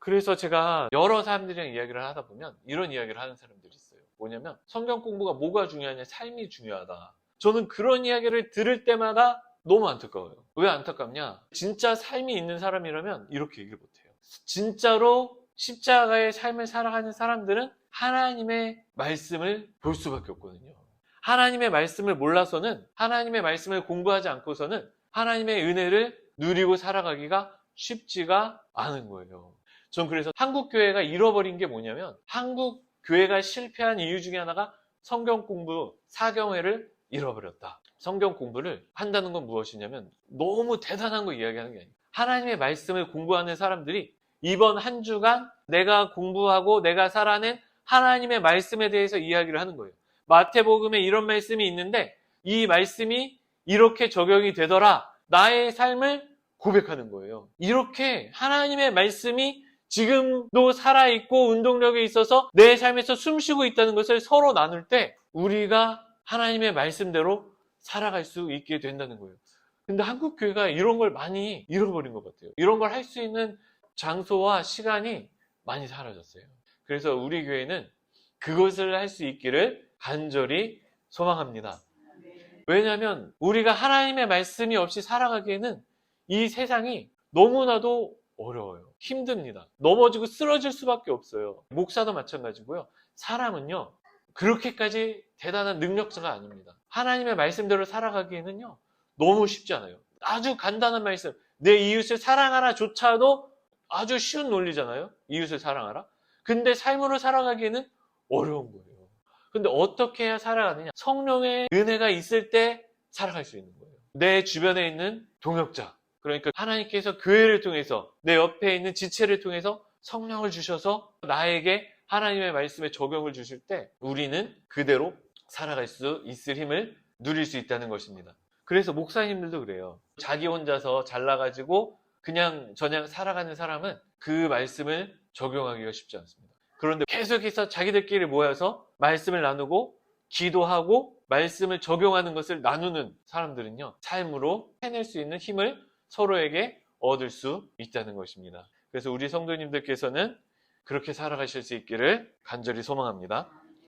그래서 제가 여러 사람들이랑 이야기를 하다 보면 이런 이야기를 하는 사람들이 있어요. 뭐냐면 성경 공부가 뭐가 중요하냐, 삶이 중요하다. 저는 그런 이야기를 들을 때마다 너무 안타까워요. 왜 안타깝냐? 진짜 삶이 있는 사람이라면 이렇게 얘기를 못해요. 진짜로 십자가의 삶을 살아가는 사람들은 하나님의 말씀을 볼 수밖에 없거든요. 하나님의 말씀을 몰라서는, 하나님의 말씀을 공부하지 않고서는 하나님의 은혜를 누리고 살아가기가 쉽지가 않은 거예요. 전 그래서 한국 교회가 잃어버린 게 뭐냐면, 한국 교회가 실패한 이유 중에 하나가 성경 공부, 사경회를 잃어버렸다. 성경 공부를 한다는 건 무엇이냐면 너무 대단한 거 이야기하는 게 아니에요. 하나님의 말씀을 공부하는 사람들이 이번 한 주간 내가 공부하고 내가 살아낸 하나님의 말씀에 대해서 이야기를 하는 거예요. 마태복음에 이런 말씀이 있는데 이 말씀이 이렇게 적용이 되더라. 나의 삶을 고백하는 거예요. 이렇게 하나님의 말씀이 지금도 살아있고 운동력에 있어서 내 삶에서 숨쉬고 있다는 것을 서로 나눌 때 우리가 하나님의 말씀대로 살아갈 수 있게 된다는 거예요. 근데 한국 교회가 이런 걸 많이 잃어버린 것 같아요. 이런 걸 할 수 있는 장소와 시간이 많이 사라졌어요. 그래서 우리 교회는 그것을 할 수 있기를 간절히 소망합니다. 왜냐하면 우리가 하나님의 말씀이 없이 살아가기에는 이 세상이 너무나도 어려워요. 힘듭니다. 넘어지고 쓰러질 수밖에 없어요. 목사도 마찬가지고요. 사람은요, 그렇게까지 대단한 능력자가 아닙니다. 하나님의 말씀대로 살아가기에는요, 너무 쉽지 않아요. 아주 간단한 말씀, 내 이웃을 사랑하라 조차도 아주 쉬운 논리잖아요. 이웃을 사랑하라. 근데 삶으로 살아가기에는 어려운 거예요. 근데 어떻게 해야 살아가느냐? 성령의 은혜가 있을 때 살아갈 수 있는 거예요. 내 주변에 있는 동역자, 그러니까 하나님께서 교회를 통해서 내 옆에 있는 지체를 통해서 성령을 주셔서 나에게 하나님의 말씀에 적용을 주실 때 우리는 그대로 살아갈 수 있을 힘을 누릴 수 있다는 것입니다. 그래서 목사님들도 그래요. 자기 혼자서 잘나가지고 그냥 저냥 살아가는 사람은 그 말씀을 적용하기가 쉽지 않습니다. 그런데 계속해서 자기들끼리 모여서 말씀을 나누고 기도하고 말씀을 적용하는 것을 나누는 사람들은요, 삶으로 해낼 수 있는 힘을 서로에게 얻을 수 있다는 것입니다. 그래서 우리 성도님들께서는 그렇게 살아가실 수 있기를 간절히 소망합니다.